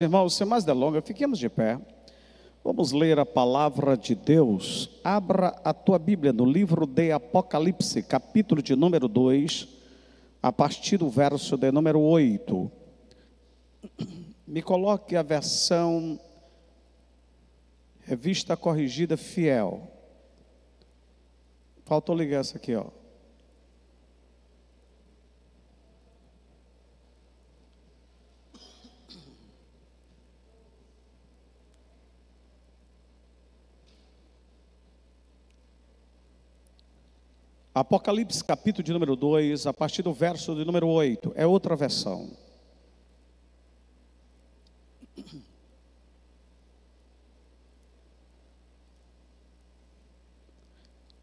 Irmãos, sem mais delongas, fiquemos de pé. Vamos ler a palavra de Deus. Abra a tua Bíblia no livro de Apocalipse, capítulo de número 2, a partir do verso de número 8. Me coloque a versão Revista Corrigida Fiel. Faltou ligar essa aqui, ó. Apocalipse, capítulo de número 2, a partir do verso de número 8, é outra versão.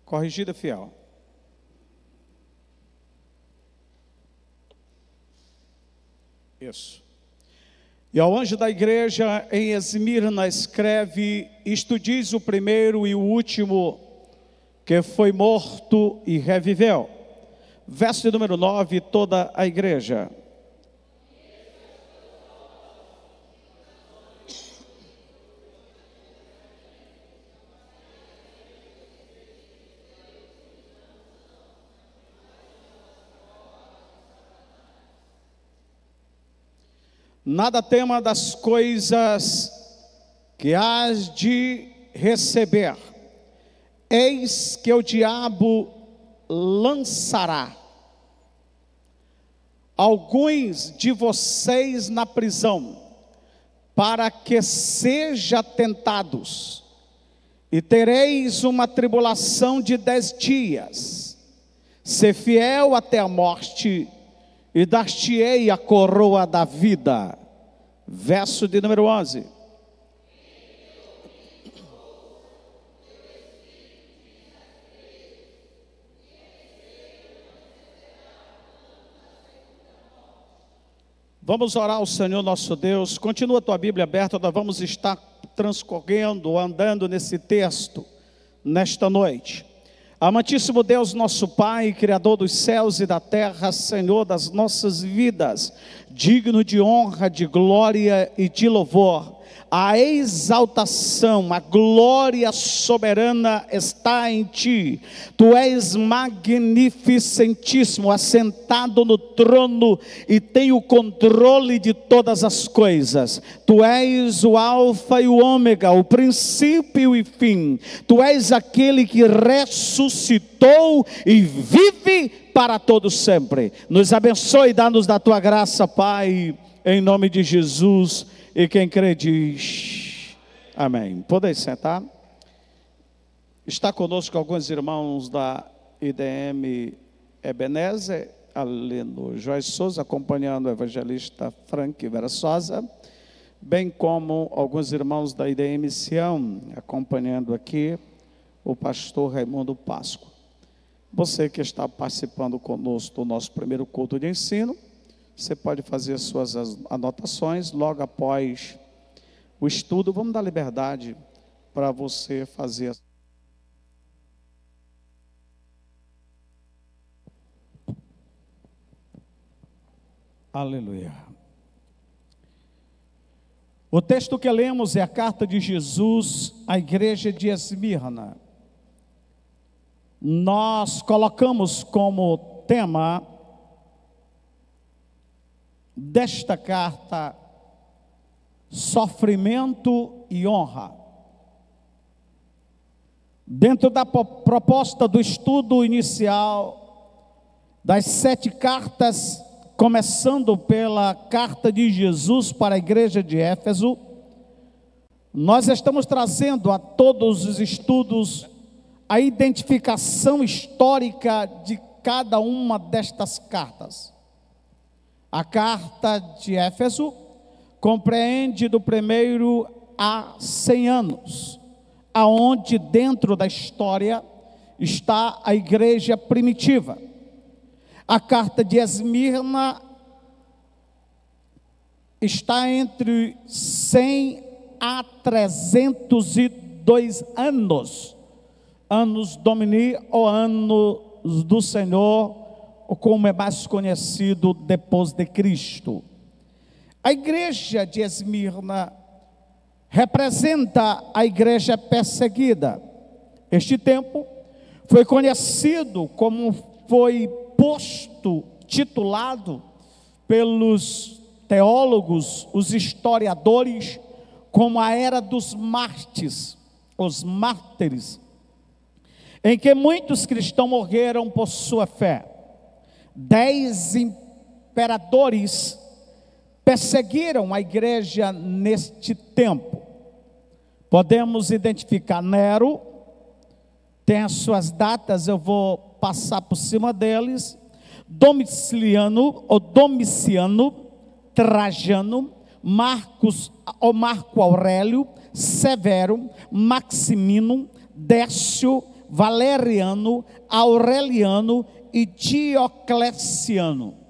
Corrigida fiel. Isso. E ao anjo da igreja em Esmirna escreve: isto diz o primeiro e o último, que foi morto e reviveu. Verso de número 9, toda a igreja. Nada tema das coisas que hás de receber. Eis que o diabo lançará alguns de vocês na prisão, para que sejam tentados, e tereis uma tribulação de 10 dias. Ser fiel até a morte, e dar-te-ei a coroa da vida. Verso de número 11. Vamos orar ao Senhor nosso Deus. Continua a tua Bíblia aberta, nós vamos estar transcorrendo, andando nesse texto, nesta noite. Amantíssimo Deus, nosso Pai, Criador dos céus e da terra, Senhor das nossas vidas, digno de honra, de glória e de louvor. A exaltação, a glória soberana está em ti. Tu és magnificentíssimo, assentado no trono e tem o controle de todas as coisas. Tu és o alfa e o ômega, o princípio e fim. Tu és aquele que ressuscitou e vive para todo sempre. Nos abençoe e dá-nos da tua graça, Pai, em nome de Jesus. E quem crê diz amém. Podem sentar. Está conosco alguns irmãos da IDM Ebenezer, ali no Joás Souza, acompanhando o evangelista Frank Vera Sosa, bem como alguns irmãos da IDM Sião, acompanhando aqui o pastor Raimundo Páscoa. Você que está participando conosco do nosso primeiro culto de ensino, você pode fazer as suas anotações logo após o estudo. Vamos dar liberdade para você fazer. Aleluia. O texto que lemos é a carta de Jesus à igreja de Esmirna. Nós colocamos como tema desta carta sofrimento e honra. Dentro da proposta do estudo inicial das 7 cartas, começando pela carta de Jesus para a igreja de Éfeso, nós estamos trazendo a todos os estudos a identificação histórica de cada uma destas cartas. A carta de Éfeso compreende do primeiro a 100 anos, aonde dentro da história está a igreja primitiva. A carta de Esmirna está entre 100 a 302 anos, anos Domini ou anos do Senhor, ou como é mais conhecido, depois de Cristo. A igreja de Esmirna representa a igreja perseguida. Este tempo foi conhecido como foi posto, titulado pelos teólogos, os historiadores, como a era dos mártires, os mártires, em que muitos cristãos morreram por sua fé. 10 imperadores perseguiram a igreja neste tempo. Podemos identificar Nero, tem as suas datas, eu vou passar por cima deles. Domiciano, Trajano, Marco Aurélio, Severo, Maximino, Décio, Valeriano, Aureliano e Diocleciano.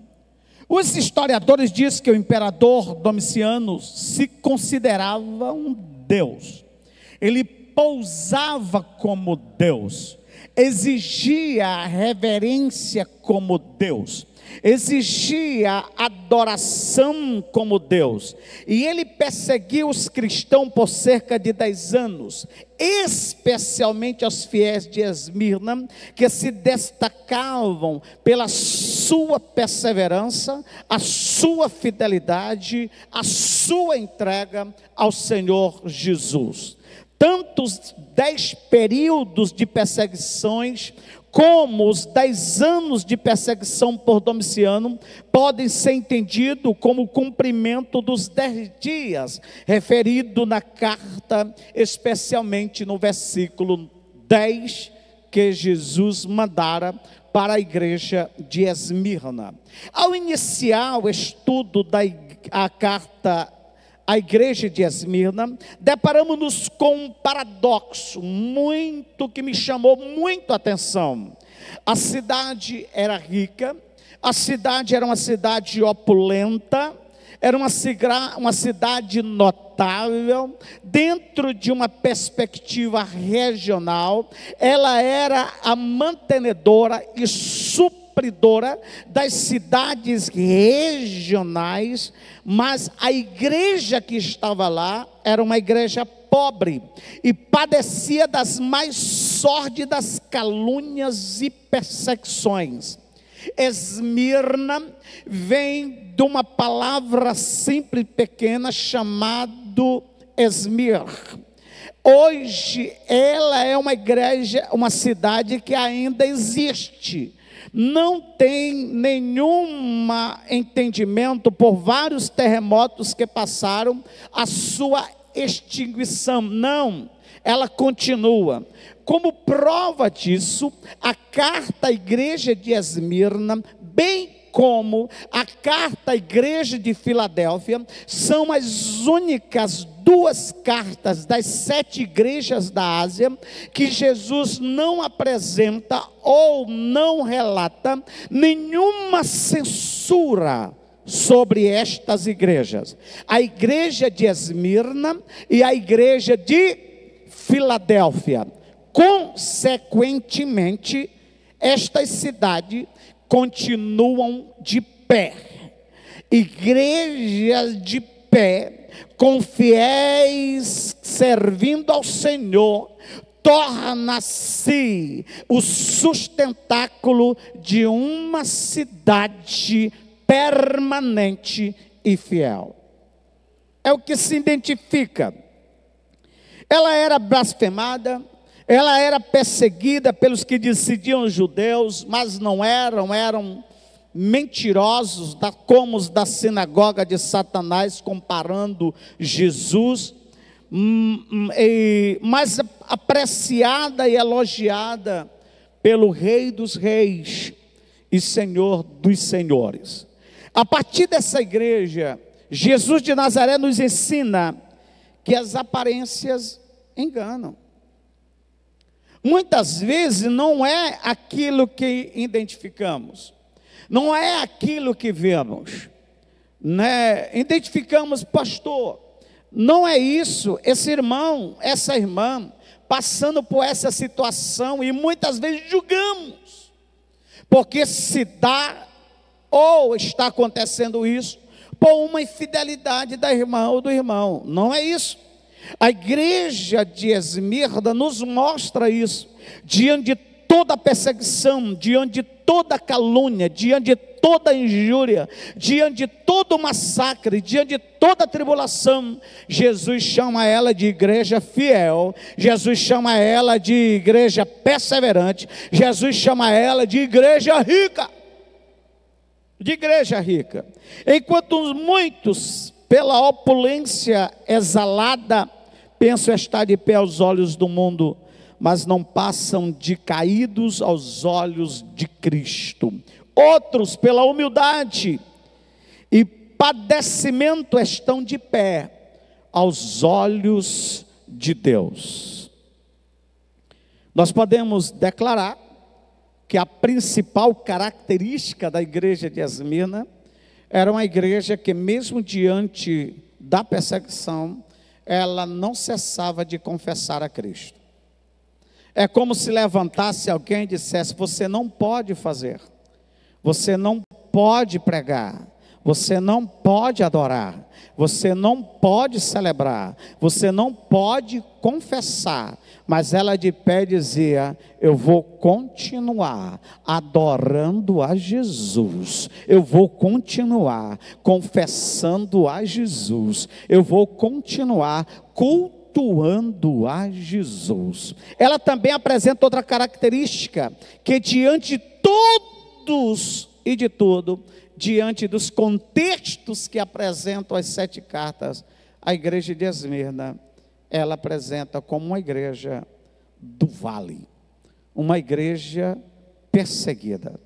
Os historiadores dizem que o imperador Domiciano se considerava um deus. Ele pousava como Deus, exigia reverência como Deus, exigia adoração como Deus, e ele perseguiu os cristãos por cerca de 10 anos, especialmente aos fiéis de Esmirna, que se destacavam pela sua perseverança, a sua fidelidade, a sua entrega ao Senhor Jesus. Tanto os 10 períodos de perseguições, como os 10 anos de perseguição por Domiciano, podem ser entendidos como o cumprimento dos 10 dias, referido na carta, especialmente no versículo 10, que Jesus mandara para a igreja de Esmirna. Ao iniciar o estudo da carta à igreja de Esmirna, deparamos-nos com um paradoxo que me chamou muito a atenção. A cidade era rica, a cidade era uma cidade opulenta, era uma cidade notável, dentro de uma perspectiva regional. Ela era a mantenedora e supridora das cidades regionais, mas a igreja que estava lá era uma igreja pobre e padecia das mais sórdidas calúnias e perseguições. Esmirna vem de uma palavra simples e pequena chamado Esmir. Hoje ela é uma igreja, uma cidade que ainda existe. Não tem nenhum entendimento por vários terremotos que passaram a sua extinção. Não, ela continua. Como prova disso, a carta à igreja de Esmirna, bem como a carta à igreja de Filadélfia, são as únicas 2 cartas das 7 igrejas da Ásia que Jesus não apresenta ou não relata nenhuma censura sobre estas igrejas. A igreja de Esmirna e a igreja de Filadélfia. Consequentemente, estas cidades continuam de pé. Igrejas de pé, com fiéis servindo ao Senhor, torna-se o sustentáculo de uma cidade permanente e fiel. É o que se identifica. Ela era blasfemada, ela era perseguida pelos que diziam judeus, mas não eram mentirosos, como os da sinagoga de Satanás, comparando Jesus, mas apreciada e elogiada pelo Rei dos Reis e Senhor dos Senhores. A partir dessa igreja, Jesus de Nazaré nos ensina que as aparências enganam. Muitas vezes não é aquilo que identificamos, não é aquilo que vemos, né? Identificamos, pastor, não é isso, esse irmão, essa irmã, passando por essa situação, e muitas vezes julgamos, porque se dá ou está acontecendo isso, por uma infidelidade da irmã ou do irmão. Não é isso. A igreja de Esmirna nos mostra isso. Diante de toda perseguição, diante de toda calúnia, diante de toda injúria, diante de todo massacre, diante de toda tribulação, Jesus chama ela de igreja fiel, Jesus chama ela de igreja perseverante, Jesus chama ela de igreja rica. De igreja rica. Enquanto muitos, pela opulência exalada, pensam estar de pé aos olhos do mundo, mas não passam de caídos aos olhos de Cristo. Outros, pela humildade e padecimento, estão de pé aos olhos de Deus. Nós podemos declarar que a principal característica da igreja de Esmirna era uma igreja que, mesmo diante da perseguição, ela não cessava de confessar a Cristo. É como se levantasse alguém e dissesse: você não pode fazer, você não pode pregar, você não pode adorar, você não pode celebrar, você não pode confessar. Mas ela de pé dizia: eu vou continuar adorando a Jesus, eu vou continuar confessando a Jesus, eu vou continuar cultuando a Jesus. Ela também apresenta outra característica, que diante de todos e de tudo, diante dos contextos que apresentam as 7 cartas, a igreja de Esmirna, ela apresenta como uma igreja do vale, uma igreja perseguida,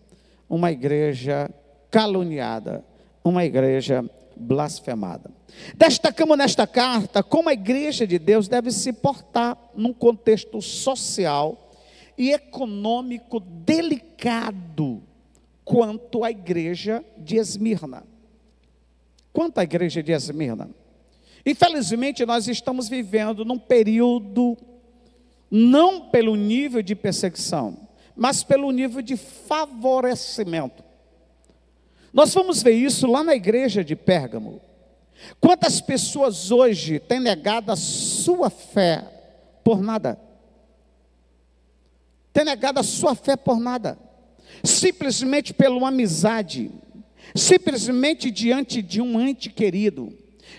uma igreja caluniada, uma igreja blasfemada. Destacamos nesta carta como a igreja de Deus deve se portar num contexto social e econômico delicado quanto à igreja de Esmirna. Quanto à igreja de Esmirna, infelizmente nós estamos vivendo num período, não pelo nível de perseguição, mas pelo nível de favorecimento. Nós vamos ver isso lá na igreja de Pérgamo. Quantas pessoas hoje têm negado a sua fé por nada? Têm negado a sua fé por nada. Simplesmente pela uma amizade, simplesmente diante de um ente querido,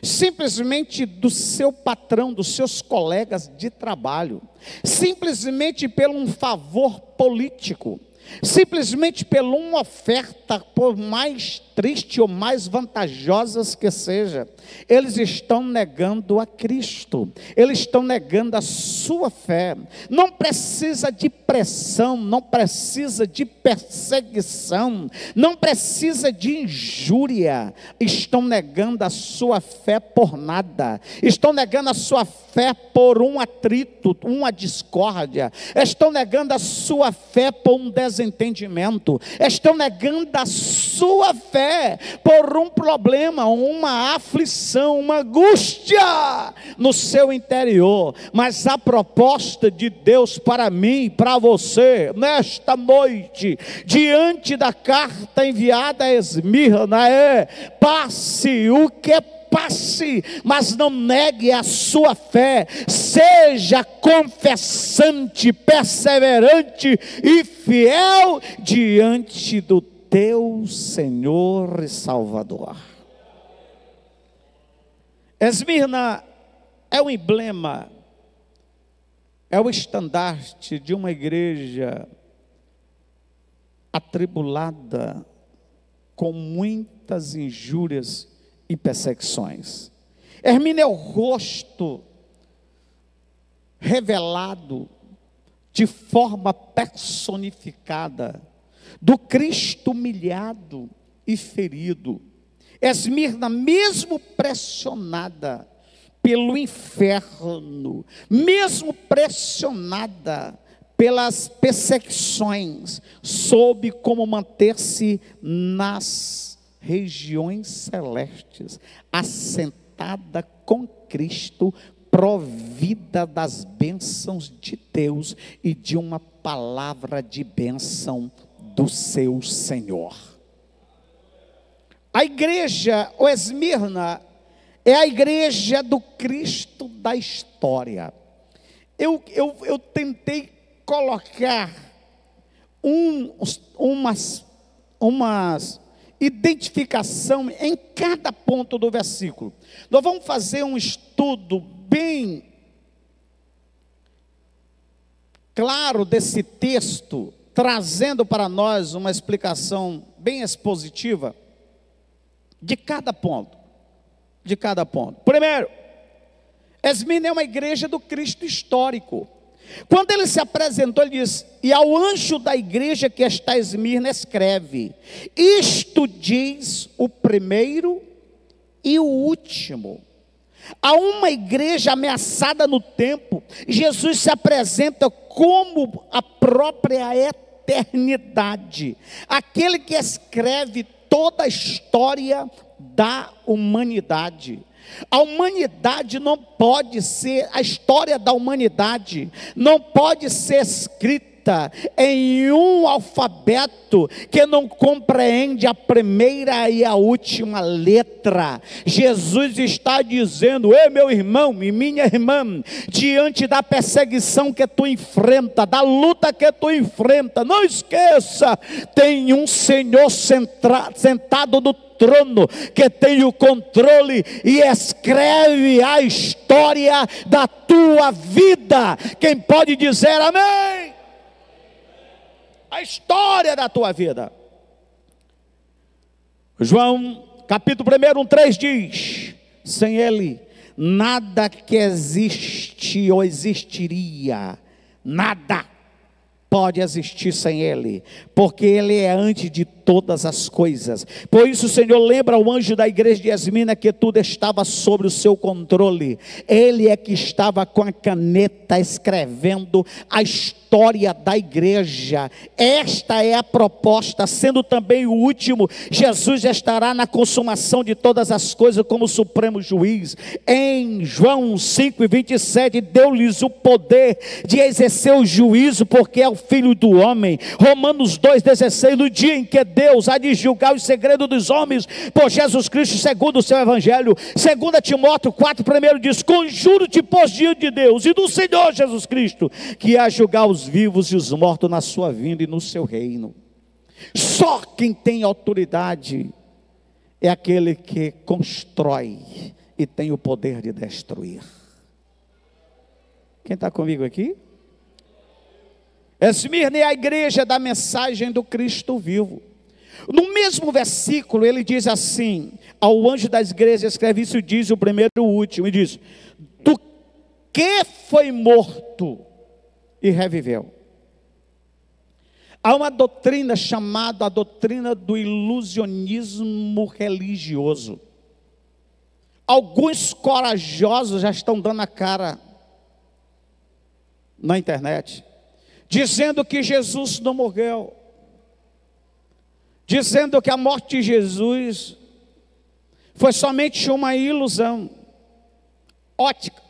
simplesmente do seu patrão, dos seus colegas de trabalho, simplesmente pelo um favor político, simplesmente pela uma oferta, por mais triste ou mais vantajosas que seja, eles estão negando a Cristo, eles estão negando a sua fé. Não precisa de pressão, não precisa de perseguição, não precisa de injúria, estão negando a sua fé por nada, estão negando a sua fé por um atrito, uma discórdia, estão negando a sua fé por um desentendimento, estão negando a sua fé por um problema, uma aflição, uma angústia no seu interior. Mas a proposta de Deus para mim e para você nesta noite, diante da carta enviada a Esmirna, é: passe o que passe, mas não negue a sua fé, seja confessante, perseverante e fiel diante do teu Senhor e Salvador. Esmirna é o emblema, é o estandarte de uma igreja atribulada, com muitas injúrias e perseguições. Esmirna é o rosto revelado de forma personificada do Cristo humilhado e ferido. Esmirna, mesmo pressionada pelo inferno, mesmo pressionada pelas perseguições, soube como manter-se nas regiões celestes, assentada com Cristo, provida das bênçãos de Deus e de uma palavra de bênção do seu Senhor. A igreja, o Esmirna, é a igreja do Cristo da história. Eu tentei colocar umas identificação em cada ponto do versículo. Nós vamos fazer um estudo bem claro desse texto, trazendo para nós uma explicação bem expositiva de cada ponto. De cada ponto. Primeiro, Esmirna é uma igreja do Cristo histórico. Quando ele se apresentou, ele diz: e ao anjo da igreja que está em Esmirna escreve: isto diz o primeiro e o último. A uma igreja ameaçada no tempo, Jesus se apresenta como a própria eternidade, aquele que escreve toda a história da humanidade. A humanidade não pode ser, a história da humanidade não pode ser escrita em um alfabeto que não compreende a primeira e a última letra. Jesus está dizendo: ei, meu irmão e minha irmã, diante da perseguição que tu enfrenta, da luta que tu enfrenta, não esqueça, tem um Senhor sentado no trono, que tem o controle e escreve a história da tua vida. Quem pode dizer amém? A história da tua vida. João capítulo 1, 3 diz: sem ele nada que existe ou existiria, nada pode existir sem ele, porque ele é antes de todas as coisas. Por isso o Senhor lembra ao anjo da igreja de Esmirna que tudo estava sob o seu controle. Ele é que estava com a caneta escrevendo a história da igreja. Esta é a proposta, sendo também o último. Jesus estará na consumação de todas as coisas como supremo juiz. Em João 5:27, deu-lhes o poder de exercer o juízo, porque é o Filho do homem. Romanos 2:16, no dia em que Deus há de julgar os segredos dos homens por Jesus Cristo, segundo o seu evangelho. 2 Timóteo 4:1 diz: conjuro-te, pois, diante de Deus e do Senhor Jesus Cristo, que há julgar os vivos e os mortos na sua vinda e no seu reino. Só quem tem autoridade é aquele que constrói e tem o poder de destruir. Quem está comigo aqui? Esmirna é a igreja da mensagem do Cristo vivo. No mesmo versículo ele diz assim: ao anjo das igrejas escreve: isso diz o primeiro e o último, e diz: do que foi morto e reviveu. Há uma doutrina chamada a doutrina do ilusionismo religioso. Alguns corajosos já estão dando a cara na internet, dizendo que Jesus não morreu, dizendo que a morte de Jesus foi somente uma ilusão ótica,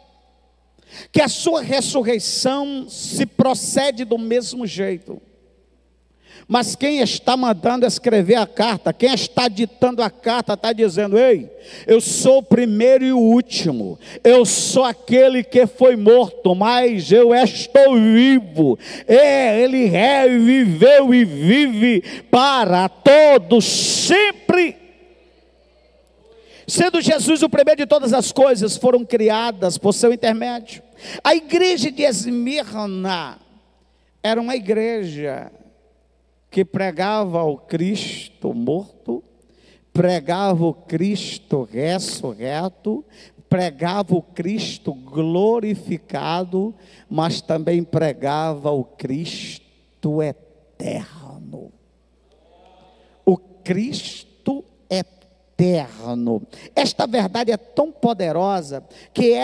que a sua ressurreição se procede do mesmo jeito. Mas quem está mandando escrever a carta, quem está ditando a carta, está dizendo: ei, eu sou o primeiro e o último, eu sou aquele que foi morto, mas eu estou vivo. Ele reviveu e vive para todos sempre. Sendo Jesus o primeiro de todas as coisas, foram criadas por seu intermédio. A igreja de Esmirna era uma igreja que pregava o Cristo morto, pregava o Cristo ressurreto, pregava o Cristo glorificado, mas também pregava o Cristo eterno. O Cristo eterno. Esta verdade é tão poderosa que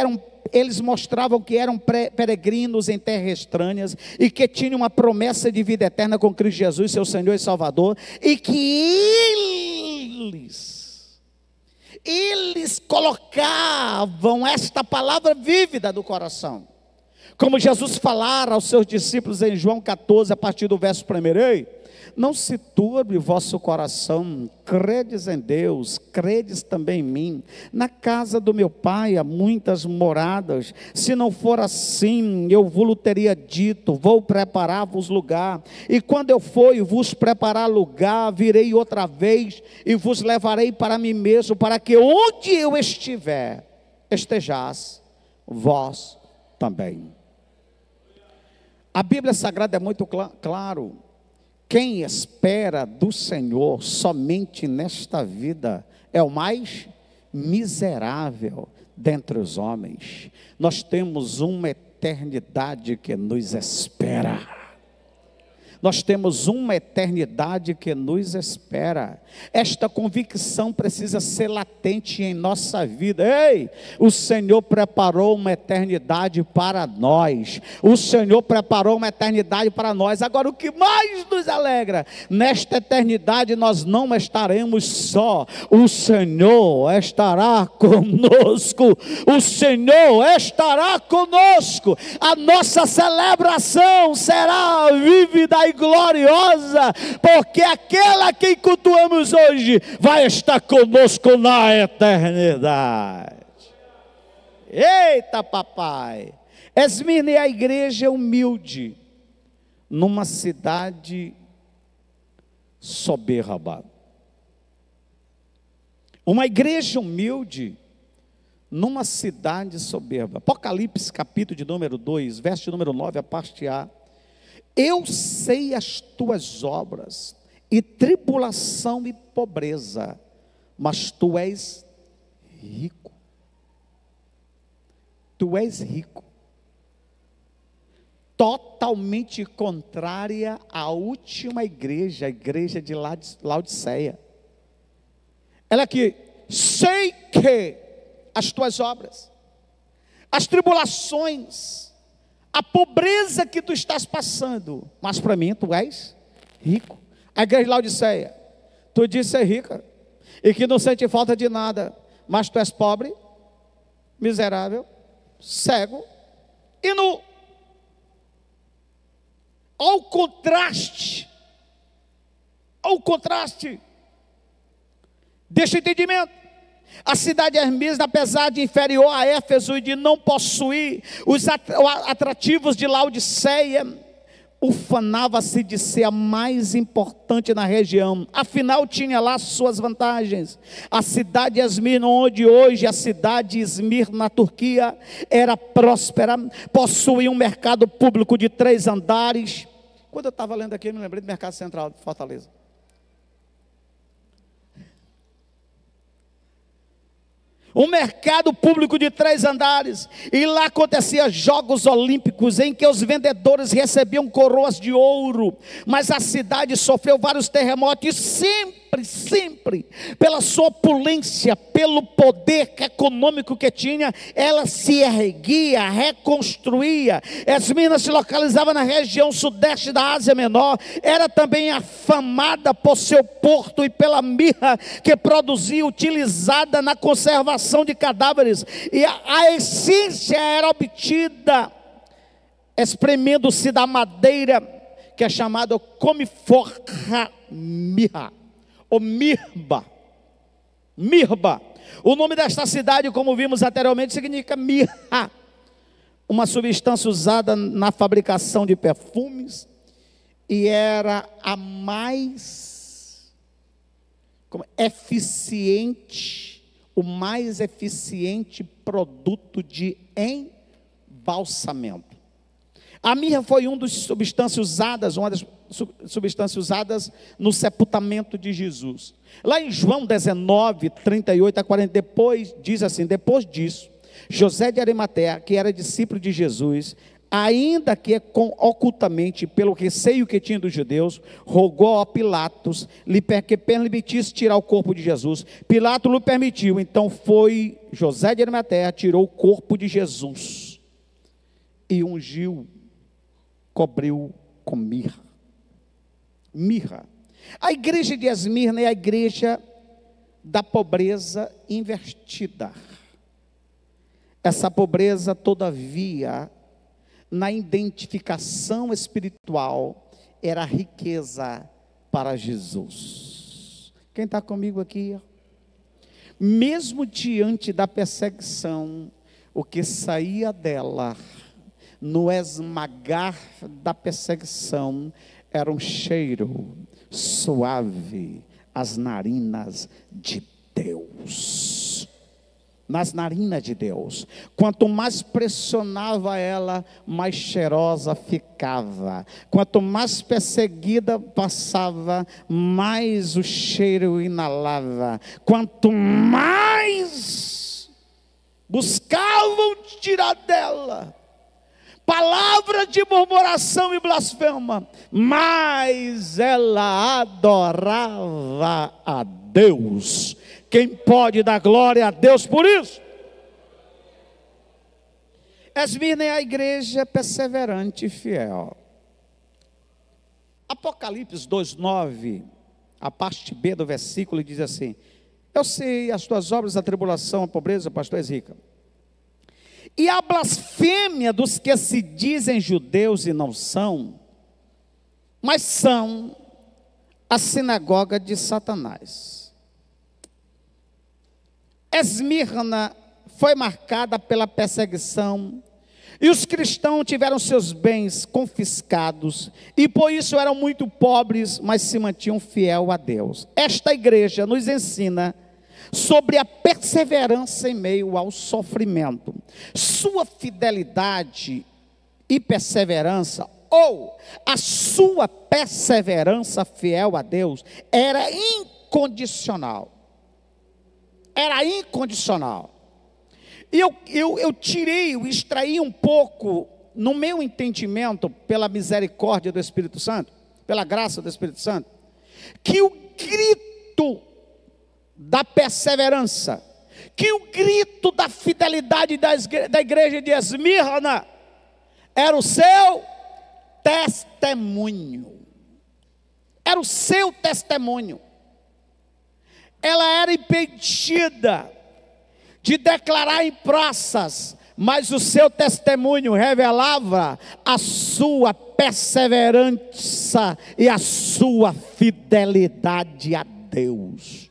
eles mostravam que eram peregrinos em terras estranhas e que tinham uma promessa de vida eterna com Cristo Jesus, seu Senhor e Salvador, e que eles colocavam esta palavra vívida do coração. Como Jesus falara aos seus discípulos em João 14, a partir do verso 1: ei, não se turbe o vosso coração, credes em Deus, credes também em mim. Na casa do meu pai há muitas moradas, se não for assim, eu vos teria dito, vou preparar-vos lugar, e quando eu for e vos preparar lugar, virei outra vez, e vos levarei para mim mesmo, para que onde eu estiver, estejais vós também. A Bíblia Sagrada é muito claro. Quem espera do Senhor somente nesta vida é o mais miserável dentre os homens. Nós temos uma eternidade que nos espera. Nós temos uma eternidade que nos espera. Esta convicção precisa ser latente em nossa vida. Ei, o Senhor preparou uma eternidade para nós. O Senhor preparou uma eternidade para nós. Agora, o que mais nos alegra, nesta eternidade nós não estaremos só. O Senhor estará conosco. O Senhor estará conosco. A nossa celebração será vívida e gloriosa, porque aquele a quem cultuamos hoje vai estar conosco na eternidade. Eita papai! Esmirna é a igreja humilde numa cidade soberba. Uma igreja humilde numa cidade soberba. Apocalipse capítulo de número 2, verso de número 9, a parte A. Eu sei as tuas obras, e tribulação e pobreza, mas tu és rico. Tu és rico. Totalmente contrária à última igreja, a igreja de Laodiceia. Ela que, sei que as tuas obras, as tribulações, a pobreza que tu estás passando, mas para mim tu és rico. A igreja de Laodiceia, tu diz ser rica, e que não sente falta de nada, mas tu és pobre, miserável, cego e nu. Ao contraste deste entendimento. A cidade Esmirna, apesar de inferior a Éfeso e de não possuir os atrativos de Laodiceia, ufanava-se de ser a mais importante na região. Afinal, tinha lá suas vantagens. A cidade Esmirna, onde hoje a cidade Esmirna, na Turquia, era próspera, possuía um mercado público de 3 andares. Quando eu estava lendo aqui, eu me lembrei do Mercado Central de Fortaleza. Um mercado público de 3 andares, e lá acontecia jogos olímpicos, em que os vendedores recebiam coroas de ouro, mas a cidade sofreu vários terremotos, e sempre, pela sua opulência, pelo poder econômico que tinha, ela se erguia, reconstruía. Esmirna se localizava na região sudeste da Ásia Menor, era também afamada por seu porto e pela mirra que produzia, utilizada na conservação de cadáveres, e a essência era obtida espremendo-se da madeira que é chamada comiforra mirra, ou mirba. O nome desta cidade, como vimos anteriormente, significa mirra, uma substância usada na fabricação de perfumes, e era a mais eficiente, o mais eficiente produto de embalsamento. A mirra foi uma das substâncias usadas no sepultamento de Jesus. Lá em João 19, 38 a 40, diz assim: depois disso, José de Arimateia, que era discípulo de Jesus, ainda que ocultamente, pelo receio que tinha dos judeus, rogou a Pilatos que permitisse tirar o corpo de Jesus. Pilatos lhe permitiu. Então foi José de Arimateia, tirou o corpo de Jesus e ungiu, cobriu com mirra. A igreja de Esmirna é a igreja da pobreza invertida. Essa pobreza, todavia, na identificação espiritual, era riqueza para Jesus. Quem está comigo aqui? Mesmo diante da perseguição, o que saía dela, no esmagar da perseguição, era um cheiro suave às narinas de Deus. Nas narinas de Deus. Quanto mais pressionava ela, mais cheirosa ficava. Quanto mais perseguida passava, mais o cheiro inalava. Quanto mais buscavam tirar dela palavra de murmuração e blasfema, mais ela adorava a Deus. Quem pode dar glória a Deus por isso? Esmirna é a igreja perseverante e fiel. Apocalipse 2:9, a parte B do versículo, diz assim: eu sei as tuas obras, a tribulação, a pobreza, pastor, és rica, e a blasfêmia dos que se dizem judeus e não são, mas são a sinagoga de Satanás. Esmirna foi marcada pela perseguição, e os cristãos tiveram seus bens confiscados, e por isso eram muito pobres, mas se mantinham fiel a Deus. Esta igreja nos ensina sobre a perseverança em meio ao sofrimento. Sua fidelidade e perseverança, ou a sua perseverança fiel a Deus, era incondicional. Era incondicional. E eu extraí um pouco, no meu entendimento, pela misericórdia do Espírito Santo, pela graça do Espírito Santo, que o grito da perseverança, que o grito da fidelidade da igreja de Esmirna era o seu testemunho. Era o seu testemunho. Ela era impedida de declarar em praças, mas o seu testemunho revelava a sua perseverança e a sua fidelidade a Deus.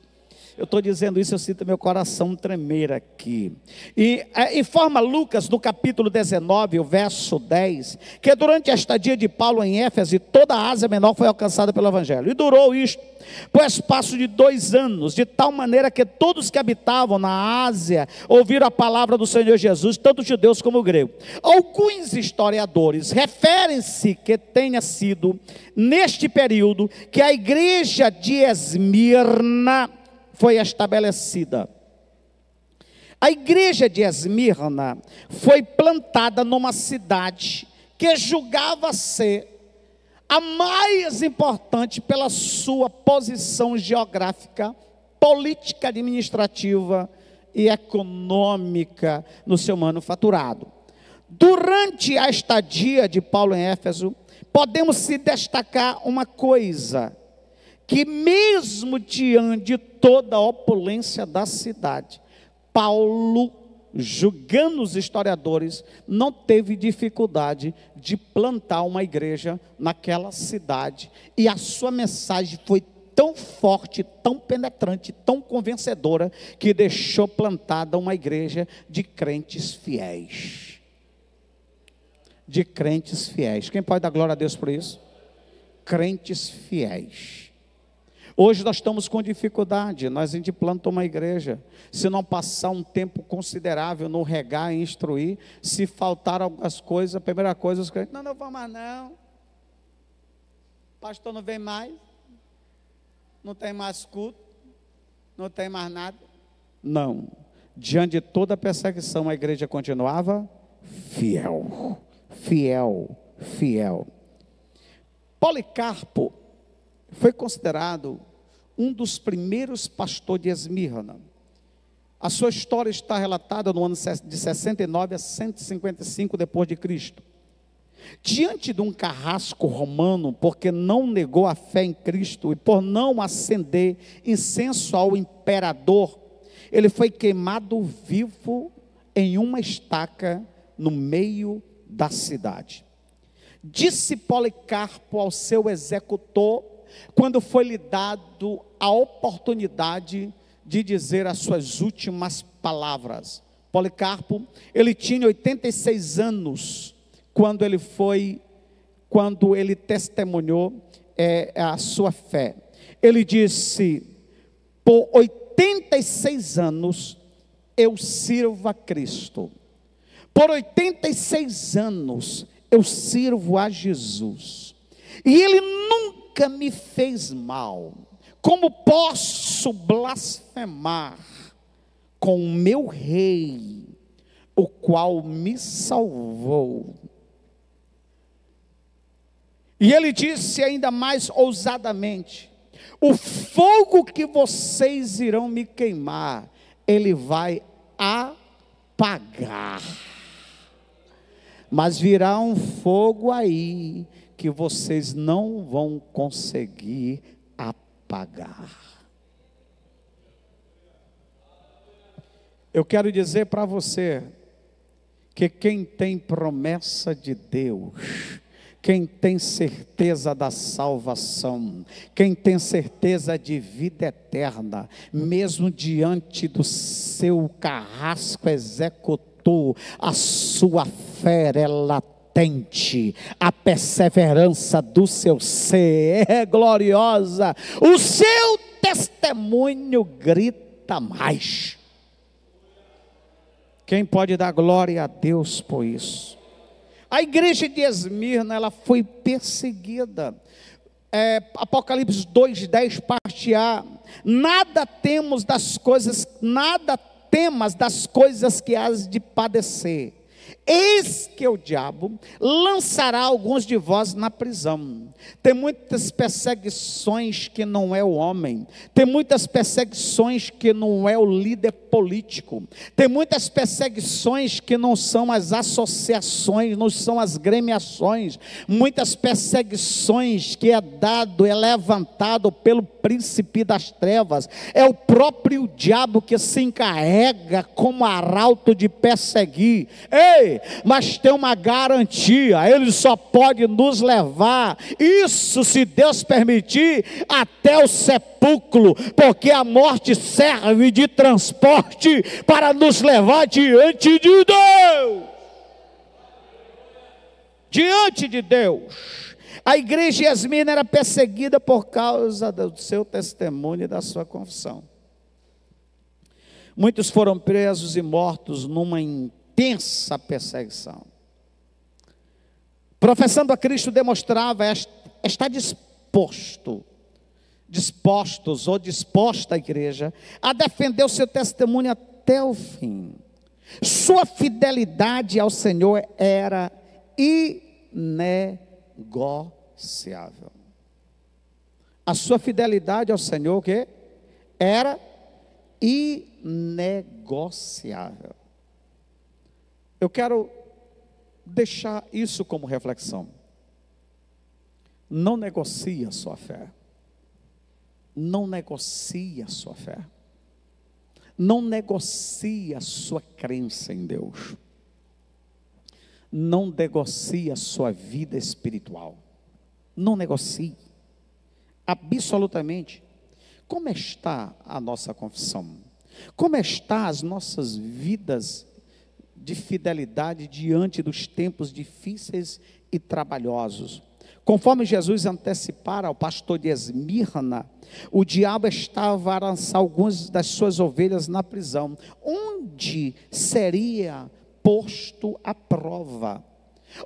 Eu estou dizendo isso, eu sinto meu coração tremer aqui. E informa Lucas, no capítulo 19, o verso 10, que durante a estadia de Paulo em Éfeso, toda a Ásia Menor foi alcançada pelo Evangelho. E durou isto por espaço de 2 anos, de tal maneira que todos que habitavam na Ásia ouviram a palavra do Senhor Jesus, tanto judeus como gregos. Alguns historiadores referem-se que tenha sido neste período que a igreja de Esmirna foi estabelecida. A igreja de Esmirna foi plantada numa cidade que julgava ser a mais importante pela sua posição geográfica, política, administrativa e econômica no seu manufaturado. Durante a estadia de Paulo em Éfeso, podemos se destacar uma coisa, que mesmo diante de toda a opulência da cidade, Paulo, julgando os historiadores, não teve dificuldade de plantar uma igreja naquela cidade, e a sua mensagem foi tão forte, tão penetrante, tão convencedora, que deixou plantada uma igreja de crentes fiéis. De crentes fiéis. Quem pode dar glória a Deus por isso? Crentes fiéis. Hoje nós estamos com dificuldade, a gente planta uma igreja, se não passar um tempo considerável no regar e instruir, se faltar algumas coisas, a primeira coisa, os crentes, não vou mais não, pastor não vem mais, não tem mais culto, não tem mais nada. Não, diante de toda a perseguição, a igreja continuava fiel, fiel, fiel. Policarpo foi considerado um dos primeiros pastores de Esmirna. A sua história está relatada no ano de 69 a 155 depois de Cristo. Diante de um carrasco romano, porque não negou a fé em Cristo e por não acender incenso ao imperador, ele foi queimado vivo em uma estaca no meio da cidade. Disse Policarpo ao seu executor, quando foi lhe dado a oportunidade de dizer as suas últimas palavras. Policarpo, ele tinha 86 anos, quando ele testemunhou a sua fé. Ele disse: por 86 anos eu sirvo a Cristo. Por 86 anos eu sirvo a Jesus. E Ele nunca me fez mal. Como posso blasfemar com o meu Rei, o qual me salvou? E ele disse ainda mais ousadamente: o fogo que vocês irão me queimar, ele vai apagar. Mas virá um fogo aí que vocês não vão conseguir apagar. Eu quero dizer para você que quem tem promessa de Deus, quem tem certeza da salvação, quem tem certeza de vida eterna, mesmo diante do seu carrasco executor, a sua fé é latente, a perseverança do seu ser é gloriosa, o seu testemunho grita mais. Quem pode dar glória a Deus por isso? A igreja de Esmirna, ela foi perseguida. Apocalipse 2:10, parte A. Nada temas das coisas que has de padecer. Eis que o diabo lançará alguns de vós na prisão. Tem muitas perseguições que não é o homem, tem muitas perseguições que não é o líder político, tem muitas perseguições que não são as associações, não são as gremiações, muitas perseguições que é levantado pelo príncipe das trevas, é o próprio diabo que se encarrega como arauto de perseguir. Ei, mas tem uma garantia, ele só pode nos levar, isso se Deus permitir, até o sepulcro, porque a morte serve de transporte para nos levar diante de Deus. Diante de Deus. A igreja de Esmirna era perseguida por causa do seu testemunho e da sua confissão. Muitos foram presos e mortos numa intensa perseguição. Professando a Cristo, demonstrava estar disposta a igreja a defender o seu testemunho até o fim. Sua fidelidade ao Senhor era inegociável. A sua fidelidade ao Senhor, o quê? Era inegociável. Eu quero deixar isso como reflexão. Não negocie a sua fé. Não negocie a sua fé. Não negocie a sua crença em Deus. Não negocie a sua vida espiritual. Não negocie. Absolutamente. Como está a nossa confissão? Como estão as nossas vidas de fidelidade diante dos tempos difíceis e trabalhosos? Conforme Jesus antecipara ao pastor de Esmirna, o diabo estava a lançar algumas das suas ovelhas na prisão, onde seria posto à prova,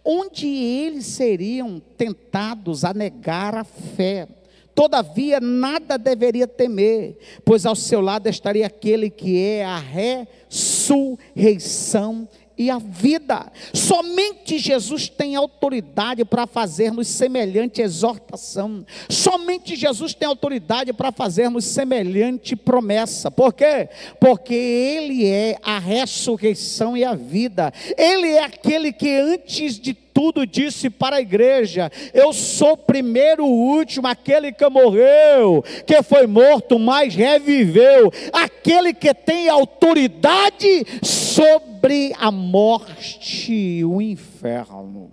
onde eles seriam tentados a negar a fé. Todavia nada deveria temer, pois ao seu lado estaria aquele que é a ressurreição e a vida. Somente Jesus tem autoridade para fazermos semelhante exortação. Somente Jesus tem autoridade para fazermos semelhante promessa. Por quê? Porque Ele é a ressurreição e a vida. Ele é aquele que antes de tudo tudo disse para a igreja: eu sou o primeiro, o último, aquele que morreu, que foi morto, mas reviveu, aquele que tem autoridade sobre a morte e o inferno.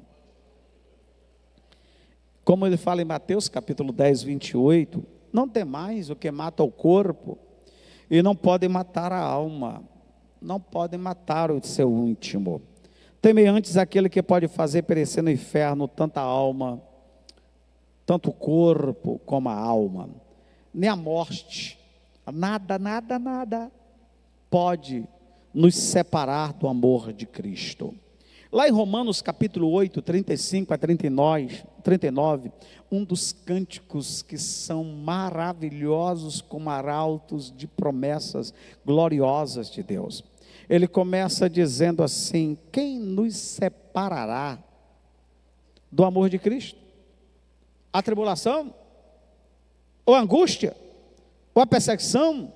Como ele fala em Mateus capítulo 10, 28, não tem mais o que mata o corpo, e não pode matar a alma, não pode matar o seu íntimo. Temei antes aquele que pode fazer perecer no inferno tanta alma, tanto o corpo como a alma. Nem a morte, nada pode nos separar do amor de Cristo. Lá em Romanos capítulo 8, 35 a 39, um dos cânticos que são maravilhosos como arautos de promessas gloriosas de Deus. Ele começa dizendo assim: quem nos separará do amor de Cristo? A tribulação? Ou a angústia? Ou a perseguição?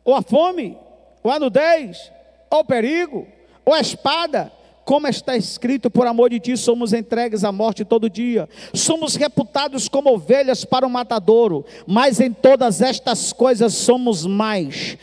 Ou a fome? Ou a nudez? Ou o perigo? Ou a espada? Como está escrito: por amor de ti somos entregues à morte todo dia, somos reputados como ovelhas para o matadouro, mas em todas estas coisas somos mais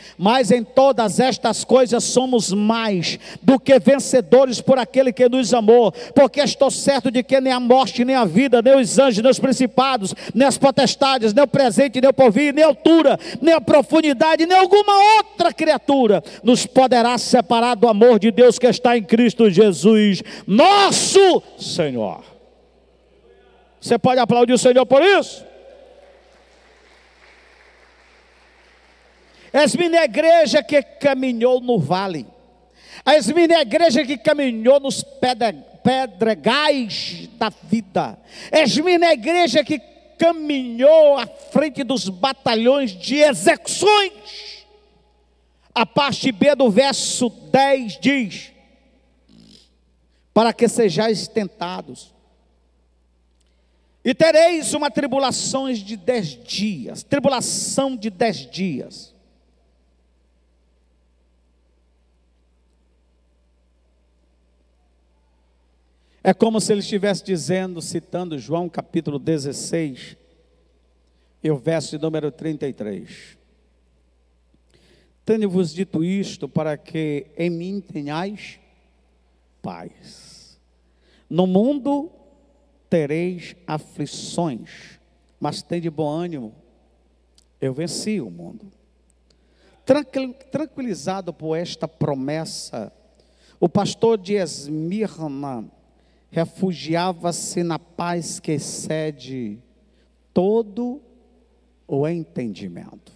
do que vencedores por aquele que nos amou, porque estou certo de que nem a morte, nem a vida, nem os anjos, nem os principados, nem as potestades, nem o presente, nem o porvir, nem a altura, nem a profundidade, nem alguma outra criatura nos poderá separar do amor de Deus que está em Cristo Jesus, nosso Senhor. Você pode aplaudir o Senhor por isso? És-me na igreja que caminhou no vale, és-me na igreja que caminhou nos pedregais da vida, és-me na igreja que caminhou à frente dos batalhões de execuções. A parte B do verso 10 diz: para que sejais tentados, e tereis uma tribulação de 10 dias, tribulação de 10 dias. É como se ele estivesse dizendo, citando João capítulo 16, e o verso número 33. Tenho-vos dito isto para que em mim tenhais paz. No mundo tereis aflições, mas tende bom ânimo, eu venci o mundo. Tranquilizado por esta promessa, o pastor de Esmirna refugiava-se na paz que excede todo o entendimento.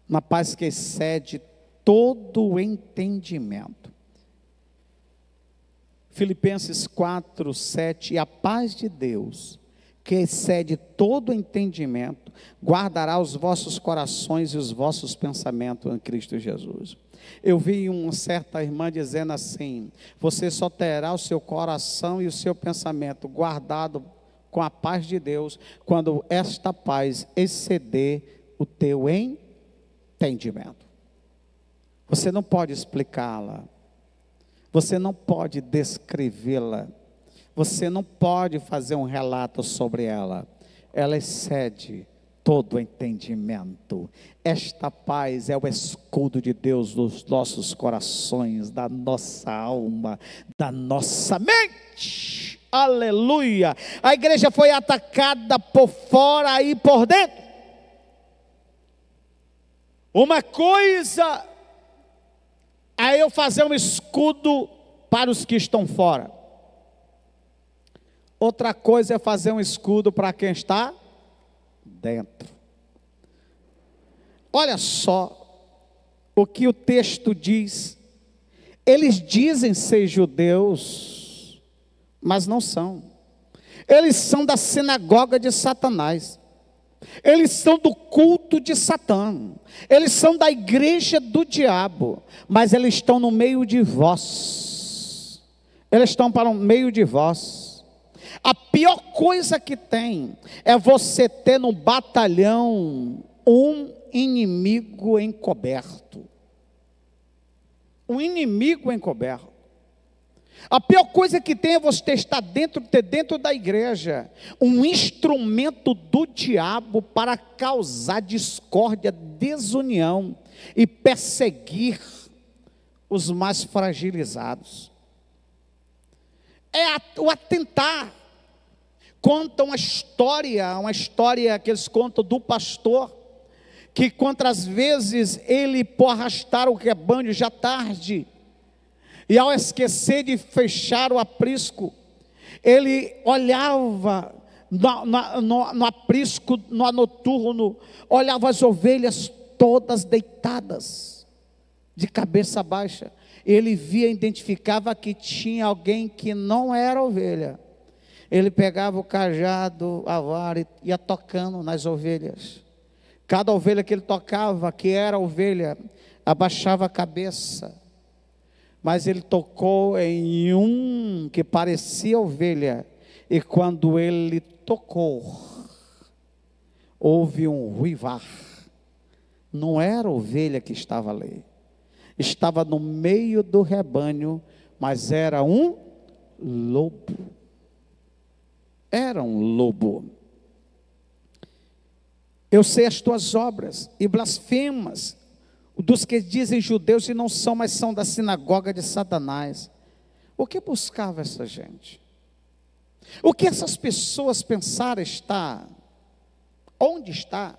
Na paz que excede todo o entendimento. Filipenses 4, 7, e a paz de Deus, que excede todo entendimento, guardará os vossos corações e os vossos pensamentos em Cristo Jesus. Eu vi uma certa irmã dizendo assim: você só terá o seu coração e o seu pensamento guardado com a paz de Deus, quando esta paz exceder o teu entendimento. Você não pode explicá-la, você não pode descrevê-la, você não pode fazer um relato sobre ela. Ela excede todo entendimento. Esta paz é o escudo de Deus dos nossos corações, da nossa alma, da nossa mente. Aleluia! A igreja foi atacada por fora e por dentro. Uma coisa é eu fazer um escudo para os que estão fora. Outra coisa é fazer um escudo para quem está dentro. Olha só o que o texto diz. Eles dizem ser judeus, mas não são. Eles são da sinagoga de Satanás. Eles são do culto de Satã. Eles são da igreja do diabo. Mas eles estão no meio de vós. Eles estão para o meio de vós. A pior coisa que tem é você ter no batalhão um inimigo encoberto. Um inimigo encoberto. A pior coisa que tem é você estar dentro da igreja, um instrumento do diabo para causar discórdia, desunião e perseguir os mais fragilizados. O atentar. Conta uma história que eles contam do pastor, que quantas vezes ele, por arrastar o rebanho já tarde, e ao esquecer de fechar o aprisco, ele olhava no aprisco, no noturno, olhava as ovelhas todas deitadas, de cabeça baixa. Ele via, identificava que tinha alguém que não era ovelha. Ele pegava o cajado, a vara e ia tocando nas ovelhas. Cada ovelha que ele tocava, que era ovelha, abaixava a cabeça. Mas ele tocou em um que parecia ovelha, e quando ele tocou, houve um ruivar. Não era ovelha que estava ali, estava no meio do rebanho, mas era um lobo. Era um lobo. Eu sei as tuas obras e blasfemas dos que dizem judeus e não são, mas são da sinagoga de Satanás. O que buscava essa gente? O que essas pessoas pensaram está? Onde está?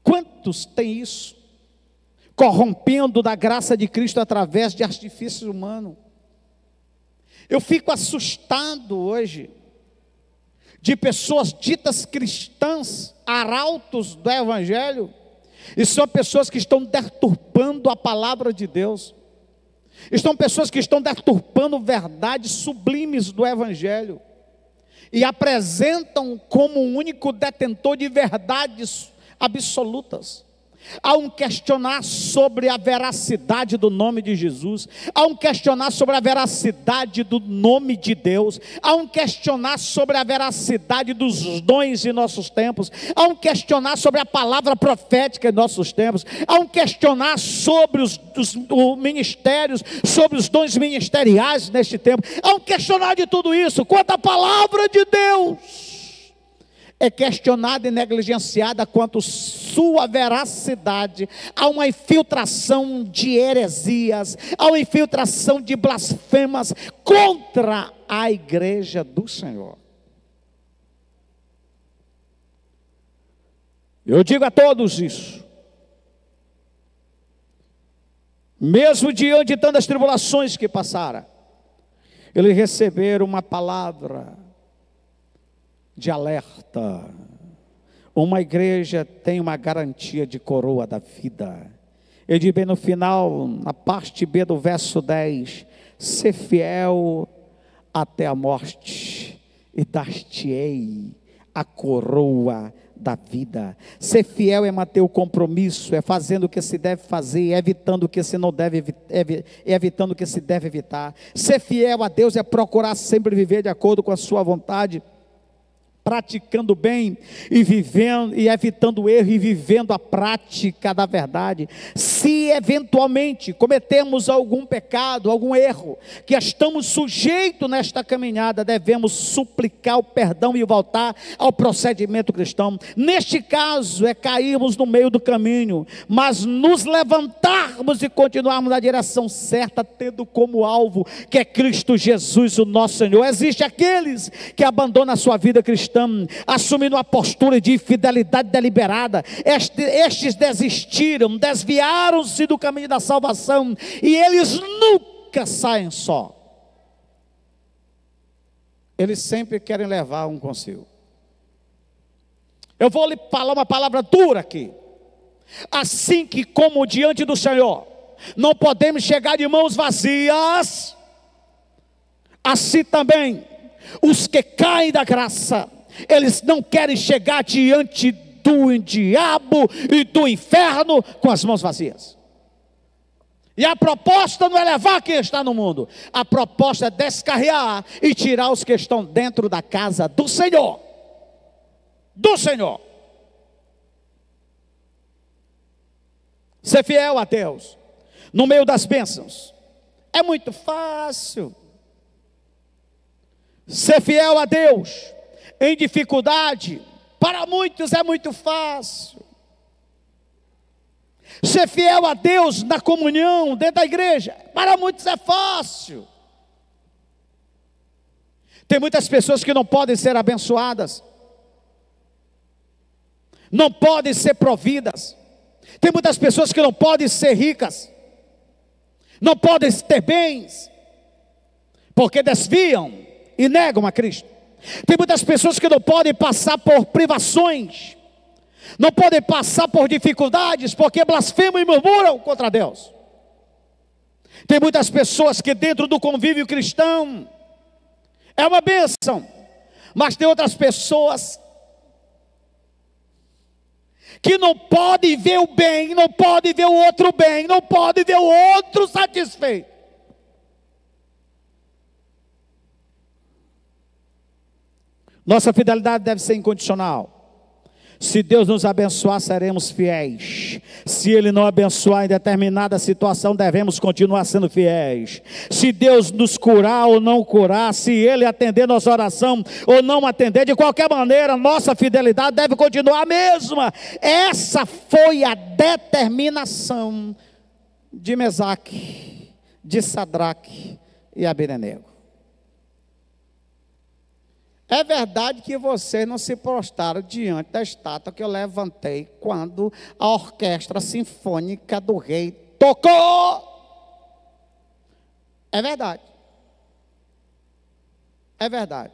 Quantos têm isso? Corrompendo da graça de Cristo através de artifícios humanos. Eu fico assustado hoje de pessoas ditas cristãs, arautos do evangelho, e são pessoas que estão deturpando a palavra de Deus. Estão pessoas que estão deturpando verdades sublimes do evangelho e apresentam como o único detentor de verdades absolutas. Há um questionar sobre a veracidade do nome de Jesus, há um questionar sobre a veracidade do nome de Deus, há um questionar sobre a veracidade dos dons em nossos tempos, há um questionar sobre a palavra profética em nossos tempos, há um questionar sobre os ministérios, sobre os dons ministeriais neste tempo, há um questionar de tudo isso, quanto à palavra de Deus é questionada e negligenciada quanto sua veracidade. Há uma infiltração de heresias, há uma infiltração de blasfemas contra a igreja do Senhor. Eu digo a todos isso, mesmo diante de tantas tribulações que passaram, eles receberam uma palavra de alerta. Uma igreja tem uma garantia de coroa da vida. Ele diz bem no final, na parte B do verso 10, ser fiel até a morte, e dar-te-ei a coroa da vida. Ser fiel é manter o compromisso, é fazendo o que se deve fazer, evitando o que se não deve, evitando o que se deve evitar. Ser fiel a Deus é procurar sempre viver de acordo com a sua vontade, praticando bem e vivendo e evitando o erro e vivendo a prática da verdade. Se eventualmente cometemos algum pecado, algum erro, que estamos sujeitos nesta caminhada, devemos suplicar o perdão e voltar ao procedimento cristão. Neste caso é cairmos no meio do caminho, mas nos levantarmos e continuarmos na direção certa, tendo como alvo que é Cristo Jesus, o nosso Senhor. Existem aqueles que abandonam a sua vida cristã, assumindo uma postura de infidelidade deliberada. Estes desistiram, desviaram-se do caminho da salvação, e eles nunca saem só. Eles sempre querem levar um consigo. Eu vou lhe falar uma palavra dura aqui. Assim que como diante do Senhor não podemos chegar de mãos vazias, assim também os que caem da graça, eles não querem chegar diante do diabo e do inferno com as mãos vazias. E a proposta não é levar quem está no mundo, a proposta é descarrear e tirar os que estão dentro da casa do Senhor. Do Senhor. Ser fiel a Deus no meio das bênçãos É muito fácil. Ser fiel a Deus em dificuldade, para muitos é muito fácil. Ser fiel a Deus na comunhão, dentro da igreja, para muitos é fácil. Tem muitas pessoas que não podem ser abençoadas, não podem ser providas. Tem muitas pessoas que não podem ser ricas, não podem ter bens, porque desviam e negam a Cristo. Tem muitas pessoas que não podem passar por privações, não podem passar por dificuldades, porque blasfemam e murmuram contra Deus. Tem muitas pessoas que dentro do convívio cristão é uma bênção, mas tem outras pessoas que não podem ver o bem, não podem ver o outro bem, não podem ver o outro satisfeito. Nossa fidelidade deve ser incondicional. Se Deus nos abençoar, seremos fiéis. Se Ele não abençoar em determinada situação, devemos continuar sendo fiéis. Se Deus nos curar ou não curar, se Ele atender nossa oração ou não atender, de qualquer maneira, nossa fidelidade deve continuar a mesma. Essa foi a determinação de Mesaque, de Sadraque e Abednego. É verdade que vocês não se prostraram diante da estátua que eu levantei quando a orquestra sinfônica do rei tocou. É verdade. É verdade.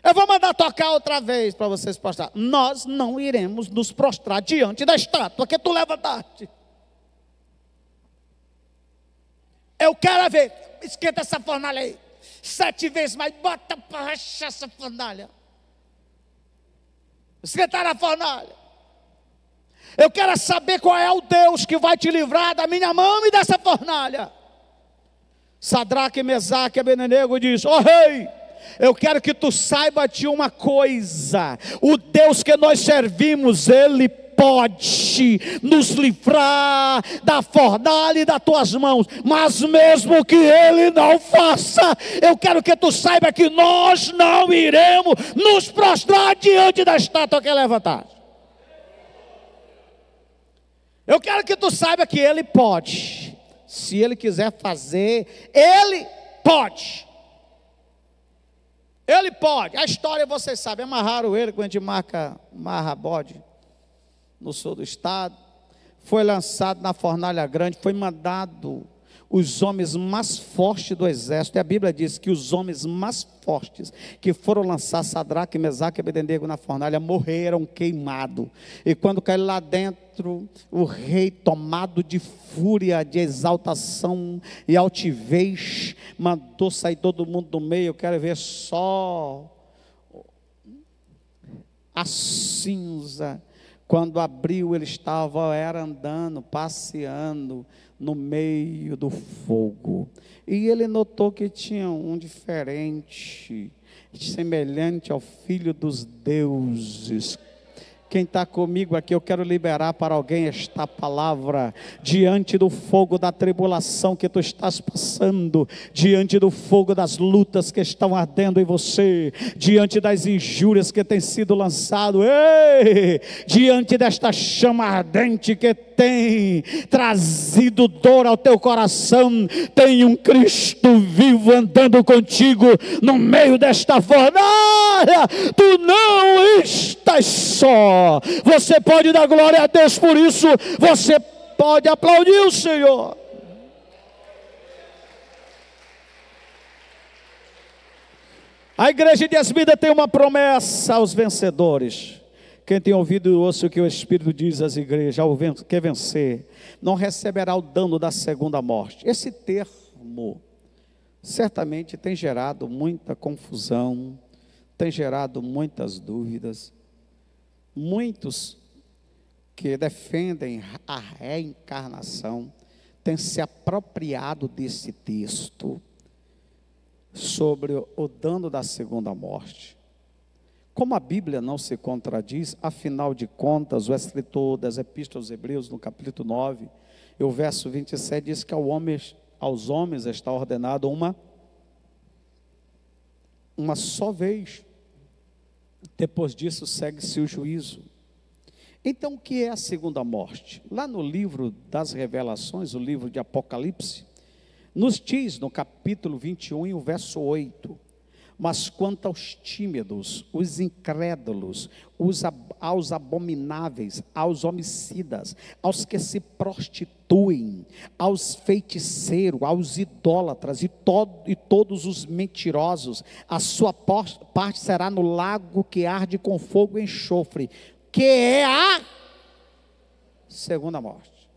Eu vou mandar tocar outra vez para vocês prostrar. Nós não iremos nos prostrar diante da estátua que tu levantaste. Eu quero ver. Esquenta essa fornalha aí. 7 vezes mais, bota para rachar essa fornalha. Esquentar a fornalha. Eu quero saber qual é o Deus que vai te livrar da minha mão e dessa fornalha. Sadraque, Mesaque e Abednego diz: ó rei, eu quero que tu saiba de uma coisa: o Deus que nós servimos, Ele pode nos livrar da fornalha e das tuas mãos, mas mesmo que Ele não faça, eu quero que tu saiba que nós não iremos nos prostrar diante da estátua que levantaste. Eu quero que tu saiba que Ele pode. Se Ele quiser fazer, Ele pode. Ele pode. A história vocês sabem, amarraram ele quando a gente marra bode no sul do estado, foi lançado na fornalha grande, foi mandado os homens mais fortes do exército, e a Bíblia diz que os homens mais fortes que foram lançar Sadraque, Mesaque e Abednego na fornalha morreram queimados, e quando caíram lá dentro, o rei, tomado de fúria, de exaltação e altivez, mandou sair todo mundo do meio. Eu quero ver só a cinza. Quando abriu, ele era andando, passeando no meio do fogo. E ele notou que tinha um diferente, semelhante ao Filho dos deuses. Quem está comigo aqui, eu quero liberar para alguém esta palavra, diante do fogo da tribulação que tu estás passando, diante do fogo das lutas que estão ardendo em você, diante das injúrias que têm sido lançado, diante desta chama ardente que tem trazido dor ao teu coração, tem um Cristo vivo andando contigo no meio desta fornalha. Tu não estás só. Você pode dar glória a Deus por isso. Você pode aplaudir o Senhor. A igreja de Esmida tem uma promessa aos vencedores. Quem tem ouvido, ouça o que o Espírito diz às igrejas: ao que vencer, não receberá o dano da segunda morte. Esse termo certamente tem gerado muita confusão, tem gerado muitas dúvidas. Muitos que defendem a reencarnação têm se apropriado desse texto sobre o dano da segunda morte. Como a Bíblia não se contradiz, afinal de contas, o escritor das Epístolas aos Hebreus, no capítulo 9, e o verso 27, diz que ao homem aos homens está ordenado uma só vez. Depois disso segue-se o juízo. Então o que é a segunda morte? Lá no livro das Revelações, o livro de Apocalipse, nos diz no capítulo 21 e o verso 8: mas quanto aos tímidos, os incrédulos, aos abomináveis, aos homicidas, aos que se prostituem, aos feiticeiros, aos idólatras e todos os mentirosos, a sua parte será no lago que arde com fogo e enxofre, que é a segunda morte.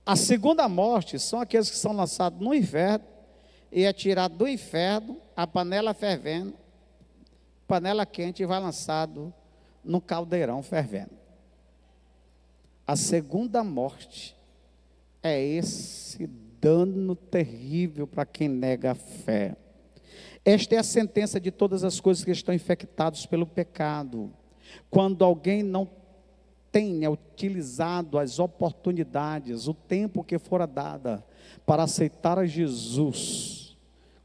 A segunda morte são aqueles que são lançados no inferno, e é tirado do inferno, a panela fervendo, panela quente, e vai lançado no caldeirão fervendo. A segunda morte é esse dano terrível para quem nega a fé. Esta é a sentença de todas as coisas que estão infectadas pelo pecado. Quando alguém não tenha utilizado as oportunidades, o tempo que fora dada para aceitar a Jesus,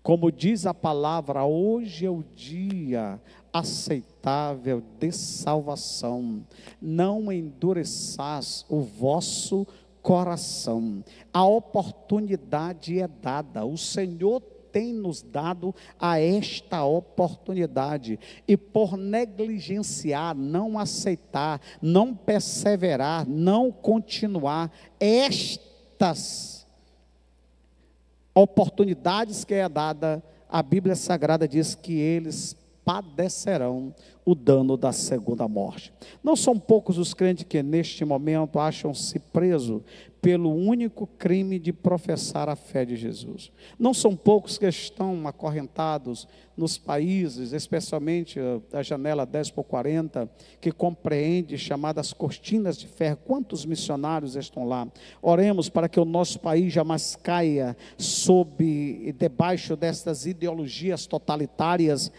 como diz a palavra, hoje é o dia aceitável de salvação, não endureçais o vosso coração. A oportunidade é dada, o Senhor tem nos dado a esta oportunidade, e por negligenciar, não aceitar, não perseverar, não continuar, estas oportunidades que é dada, a Bíblia Sagrada diz que eles padecerão o dano da segunda morte. Não são poucos os crentes que neste momento acham-se presos pelo único crime de professar a fé de Jesus. Não são poucos que estão acorrentados nos países, especialmente a janela 10/40, que compreende chamadas cortinas de ferro. Quantos missionários estão lá? Oremos para que o nosso país jamais caia debaixo destas ideologias totalitárias,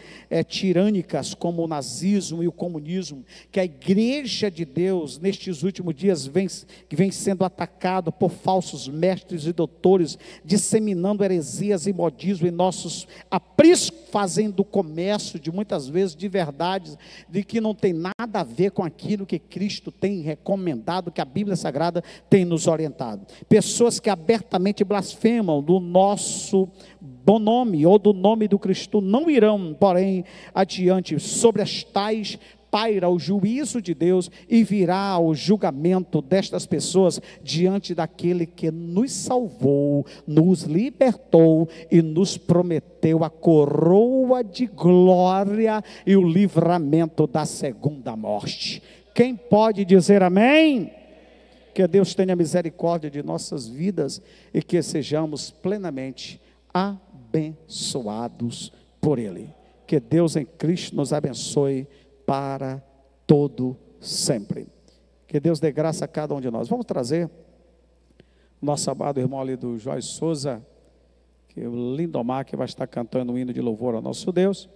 tirânicas, como o nazismo e o comunismo, que a igreja de Deus nestes últimos dias vem sendo atacada por falsos mestres e doutores, disseminando heresias e modismo em nossos apriscos, fazendo comércio de muitas vezes de verdades de que não tem nada a ver com aquilo que Cristo tem recomendado, que a Bíblia Sagrada tem nos orientado. Pessoas que abertamente blasfemam do nosso bom nome ou do nome do Cristo não irão, porém, adiante. Sobre as tais paira o juízo de Deus e virá o julgamento destas pessoas diante daquele que nos salvou, nos libertou e nos prometeu a coroa de glória e o livramento da segunda morte. Quem pode dizer amém? Que Deus tenha misericórdia de nossas vidas e que sejamos plenamente abençoados por Ele. Que Deus em Cristo nos abençoe para todo sempre. Que Deus dê graça a cada um de nós. Vamos trazer nosso amado irmão ali do Joyce Souza, que é o Lindomar, que vai estar cantando um hino de louvor ao nosso Deus.